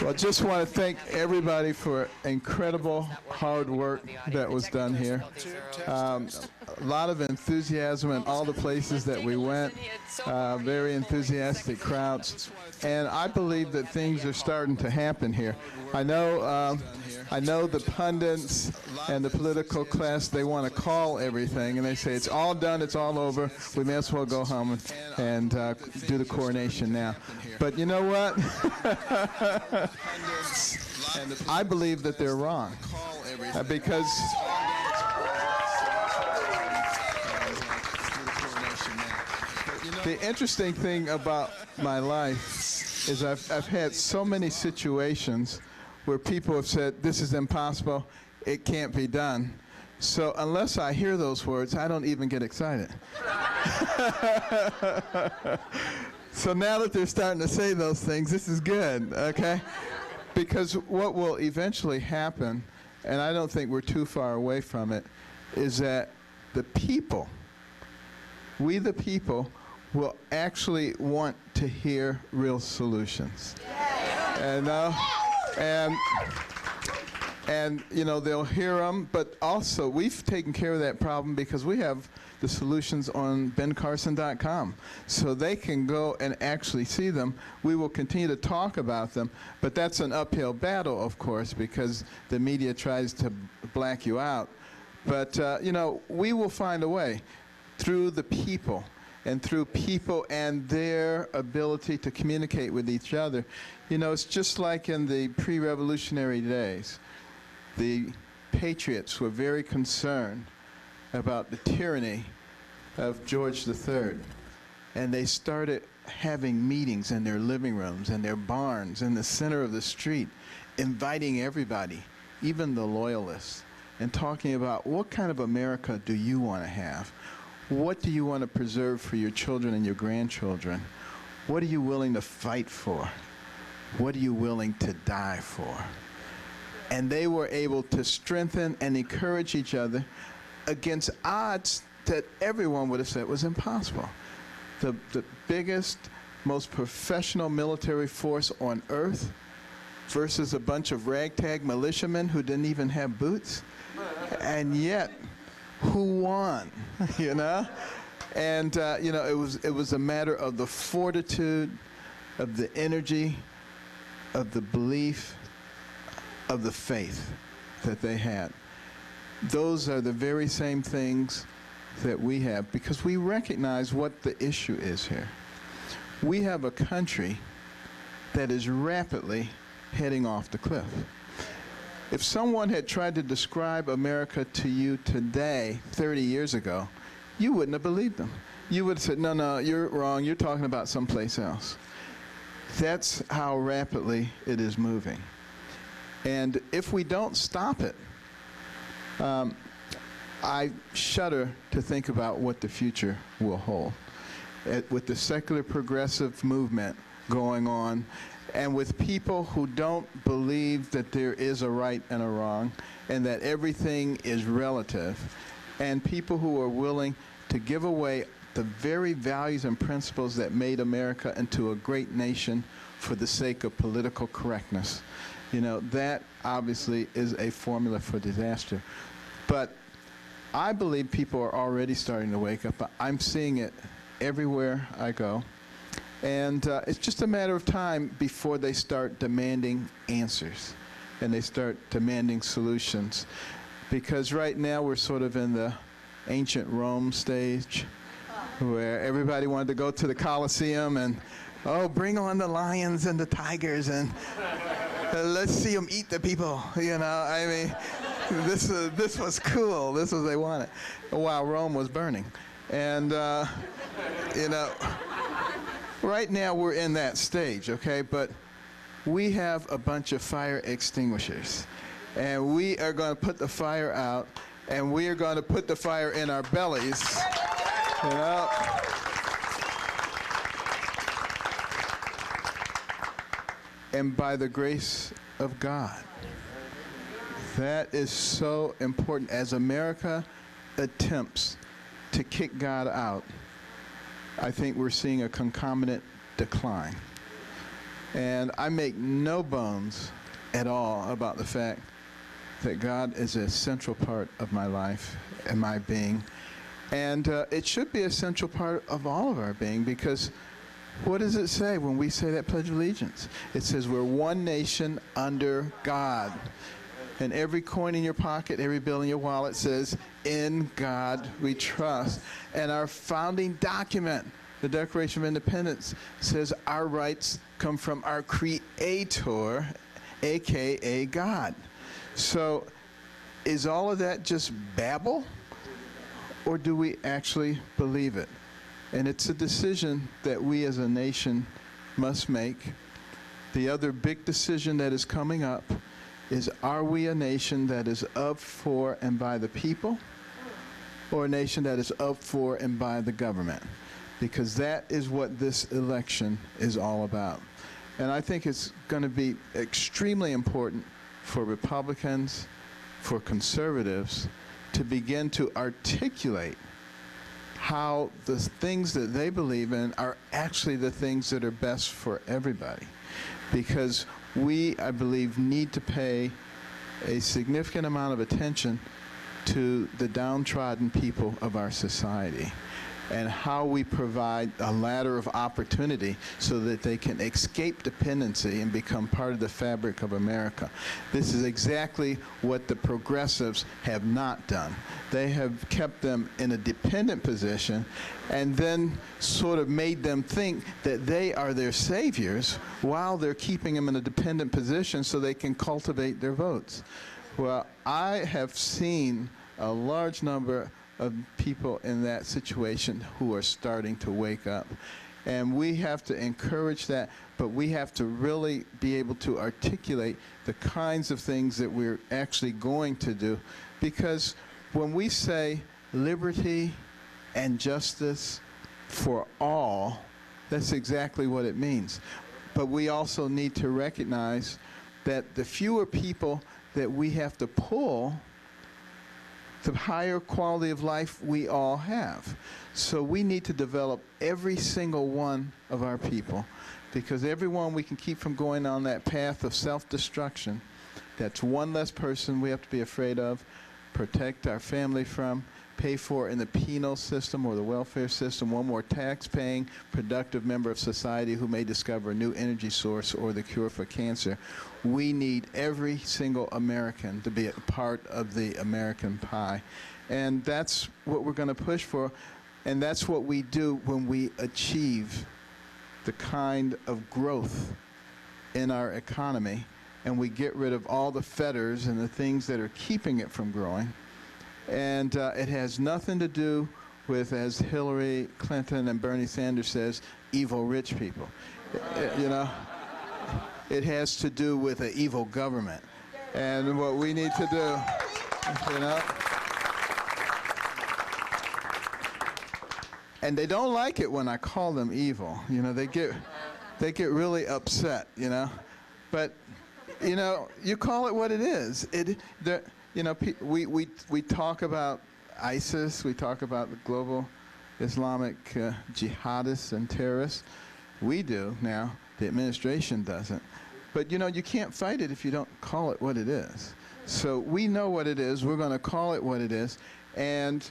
Well, I just want to thank everybody for incredible hard work that was done here. A lot of enthusiasm in all the places that we went, very enthusiastic crowds. And I believe that things are starting to happen here. I know the pundits and the political class, they want to call everything, and they say it's all done, it's all over, we may as well go home and do the coronation now. But you know what? I believe that they're wrong, because the interesting thing about my life is I've had so many situations where people have said, this is impossible, it can't be done. So unless I hear those words, I don't even get excited. So now that they're starting to say those things, this is good, okay? Because what will eventually happen, and I don't think we're too far away from it, is that the people, we the people, will actually want to hear real solutions. And you know, they'll hear them, but also we've taken care of that problem because we have the solutions on bencarson.com. So they can go and actually see them. We will continue to talk about them, but that's an uphill battle, of course, because the media tries to black you out. But you know, we will find a way through the people, and through people and their ability to communicate with each other. You know, it's just like in the pre-revolutionary days. The patriots were very concerned about the tyranny of George III. And they started having meetings in their living rooms and their barns in the center of the street, inviting everybody, even the loyalists, and talking about what kind of America do you want to have? What do you want to preserve for your children and your grandchildren? What are you willing to fight for? What are you willing to die for? And they were able to strengthen and encourage each other against odds that everyone would have said was impossible. The biggest, most professional military force on earth versus a bunch of ragtag militiamen who didn't even have boots. And yet, who won, you know? And, you know, it was a matter of the fortitude, of the energy, of the belief, of the faith that they had. Those are the very same things that we have, because we recognize what the issue is here. We have a country that is rapidly heading off the cliff. If someone had tried to describe America to you today, 30 years ago, you wouldn't have believed them. You would have said, no, no, you're wrong, you're talking about someplace else. That's how rapidly it is moving. And if we don't stop it, I shudder to think about what the future will hold. With the secular progressive movement going on, and with people who don't believe that there is a right and a wrong, and that everything is relative, and people who are willing to give away the very values and principles that made America into a great nation for the sake of political correctness. You know, that obviously is a formula for disaster. But I believe people are already starting to wake up. I'm seeing it everywhere I go. And it's just a matter of time before they start demanding answers and they start demanding solutions. Because right now we're sort of in the ancient Rome stage where everybody wanted to go to the Colosseum and, oh, bring on the lions and the tigers and let's see them eat the people, you know. I mean, this was cool. This was what they wanted while Rome was burning. And, you know, right now we're in that stage, okay? But we have a bunch of fire extinguishers. And we are going to put the fire out, and we are going to put the fire in our bellies, you know? And by the grace of God. That is so important. As America attempts to kick God out, I think we're seeing a concomitant decline. And I make no bones at all about the fact that God is a central part of my life and my being. And it should be a central part of all of our being, because what does it say when we say that Pledge of Allegiance? It says we're one nation under God. And every coin in your pocket, every bill in your wallet says, "In God we trust." And our founding document, the Declaration of Independence, says our rights come from our Creator, a.k.a. God. So is all of that just babble? Or do we actually believe it? And it's a decision that we as a nation must make. The other big decision that is coming up is, are we a nation that is of, for, and by the people, or a nation that is of, for, and by the government? Because that is what this election is all about. And I think it's going to be extremely important for Republicans, for conservatives, to begin to articulate how the things that they believe in are actually the things that are best for everybody. Because we, I believe, need to pay a significant amount of attention to the downtrodden people of our society, and how we provide a ladder of opportunity so that they can escape dependency and become part of the fabric of America. This is exactly what the progressives have not done. They have kept them in a dependent position and then sort of made them think that they are their saviors while they're keeping them in a dependent position so they can cultivate their votes. Well, I have seen a large number of people in that situation who are starting to wake up. And we have to encourage that, but we have to really be able to articulate the kinds of things that we're actually going to do. Because when we say liberty and justice for all, that's exactly what it means. But we also need to recognize that the fewer people that we have to pull, the higher quality of life we all have. So we need to develop every single one of our people, because everyone we can keep from going on that path of self-destruction, that's one less person we have to be afraid of, protect our family from, pay for in the penal system or the welfare system, one more tax-paying, productive member of society who may discover a new energy source or the cure for cancer. We need every single American to be a part of the American pie. And that's what we're going to push for, and that's what we do when we achieve the kind of growth in our economy, and we get rid of all the fetters and the things that are keeping it from growing. And it has nothing to do with, as Hillary Clinton and Bernie Sanders says, evil rich people. You know, it has to do with an evil government. And what we need to do, you know. And they don't like it when I call them evil. You know, they get really upset, you know. But, you know, you call it what it is. You know, we talk about ISIS, we talk about the global Islamic jihadists and terrorists. We do now, the administration doesn't. But you know, you can't fight it if you don't call it what it is. So we know what it is, we're going to call it what it is, and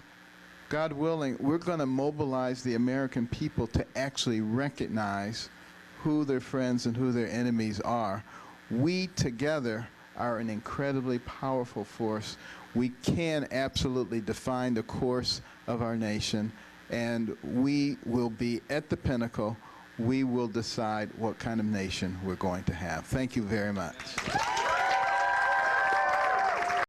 God willing, we're going to mobilize the American people to actually recognize who their friends and who their enemies are. We together are an incredibly powerful force. We can absolutely define the course of our nation, and we will be at the pinnacle. We will decide what kind of nation we're going to have. Thank you very much.